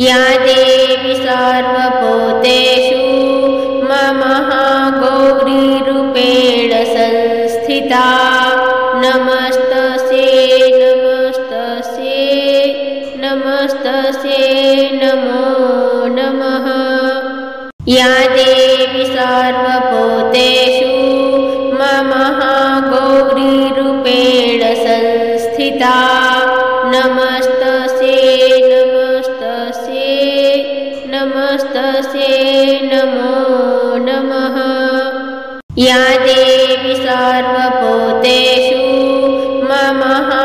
या देवी सार्वभूतेषु महागौरीरूपेण संस्थिता नमस्तस्यै नमस्तस्यै नमस्तस्यै नमो नमः। या देवी सार्वभूतेषु महागौरीरूपेण संस्थिता नमस्तस्यै नमस्तस्यै नमस्तस्यै नमो नमः। या देवी सार्वभूतेषु महागौरीरूपेण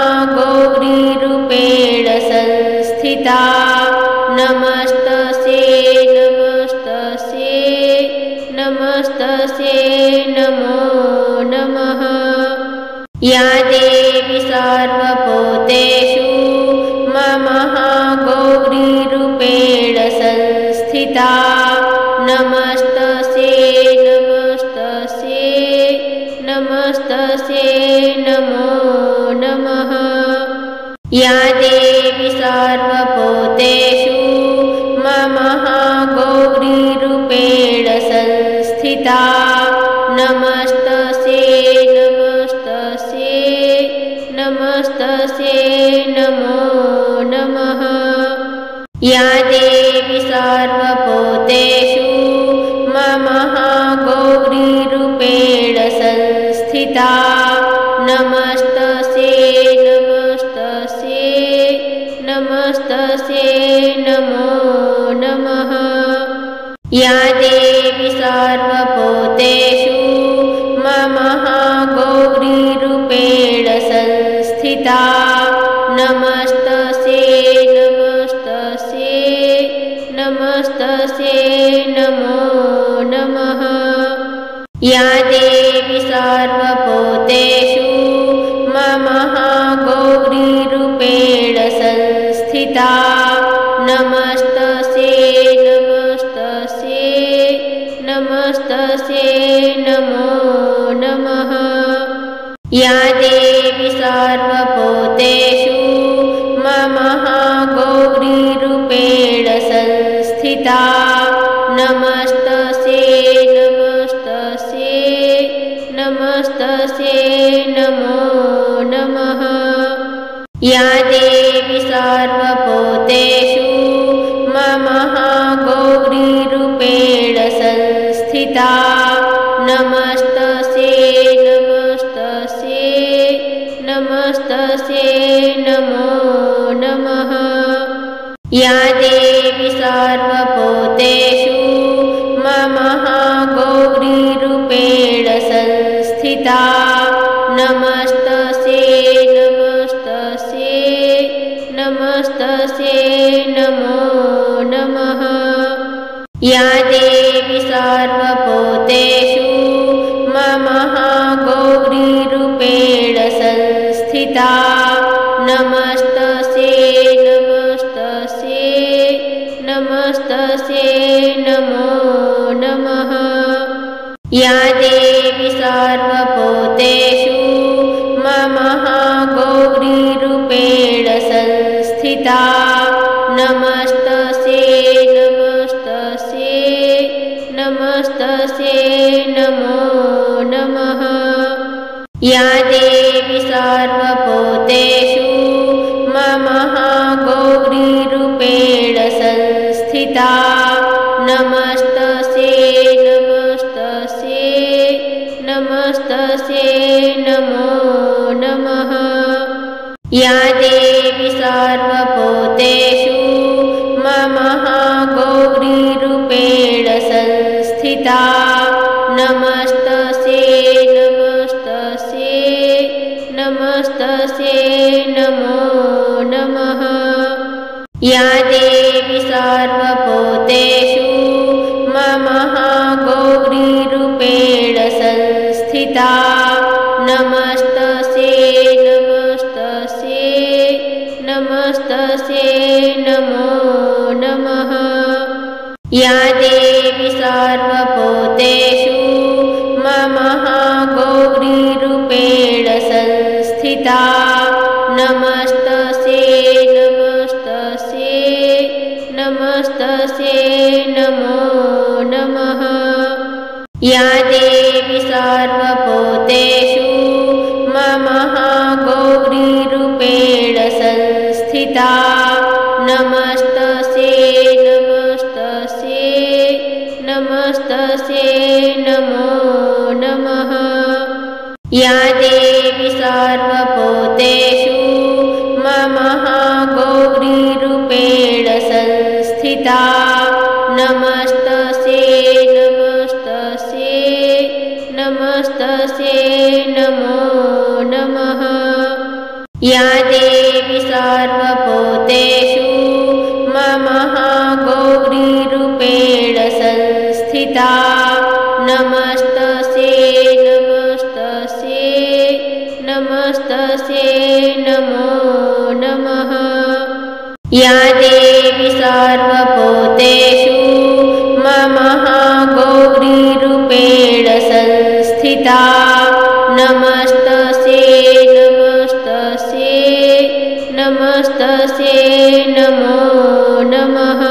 संस्थिता नमस्तस्यै नमस्तस्यै नमस्तस्यै नमो नमः। या देवी सार्वभूतेषु महागौरीरूपेण संस्थिता नमस्तस्यै नमस्तस्यै नमस्तस्यै नमो नमः। या देवी सार्वभूतेषु महागौरीरूपेण संस्थिता नमस्तस्यै नमस्तस्यै नमस्तस्यै नमो नमः। या देवी सार्वभूतेषु महागौरीरूपेण संस्थिता नमस्तस्यै नमस्तस्यै नमस्तस्यै नमो नमः। या देवी सार्वभूतेषु महागौरीरूपेण संस्थिता नमस्तस्यै नमस्तस्यै नमस्तस्यै नमो नमः। या देवी सार्वभूतेषु महागौरीरूपेण संस्थिता नमस्तस्यै नमस्तस्यै नमस्तस्यै नमो नमः। या देवी सार्वभूतेषु महागौरीरूपेण संस्थिता नमस्तस्यै नमस्तस्यै नमस्तस्यै नमो नमः। या देवी सार्वभूतेषु महागौरीरूपेण संस्थिता नमस्तस्यै नमस्तस्यै नमस्तस्यै नमो नमः। या देवी सार्वभूतेषु महागौरीरूपेण संस्थिता नमस्तस्यै नमस्तस्यै नमस्तस्यै नमो नमः। या देवी सार्वभूतेषु महागौरीरूपेण संस्थिता नमस्तस्यै नमस्तस्यै नमस्तस्यै नमो नमः। या देवी सार्वभूतेषु महागौरीरूपेण संस्थिता नमस्तस्यै नमस्तस्यै नमस्तस्यै नमो नमः। या देवी सार्वभूतेषु महागौरीरूपेण संस्थिता नमस्तस्यै नमस्तस्यै नमस्तस्यै नमो नमः। या देवी सार्वभूतेषु महागौरीरूपेण संस्थिता नमस्तस्यै नमस्तस्यै नमस्तस्यै नमो नमः। या देवी सार्वभूतेषु महागौरीरूपेण संस्थिता नमस्तस्यै नमस्तस्यै नमस्तस्यै नमो नमः। या देवी सार्वभूतेषु महागौरीरूपेण संस्थिता नमस्तस्यै नमस्तस्यै नमस्तस्यै नमो नमः। या देवी सार्वभूतेषु महागौरीरूपेण संस्थिता नमस्तस्यै नमस्तस्यै नमस्तस्यै नमो नमः। या देवी सार्वभूतेषु महागौरीरूपेण संस्थिता नमस्तस्यै नमस्तस्यै नमस्तस्यै नमो नमः। या देवी सार्वभूतेषु महागौरीरूपेण संस्थिता नमस्तस्यै नमस्तस्यै नमस्तस्यै नमो नमः। या देवी सार्वभूतेषु महागौरीरूपेण संस्थिता नमस्तस्यै नमस्तस्यै नमस्तस्यै नमो नमः।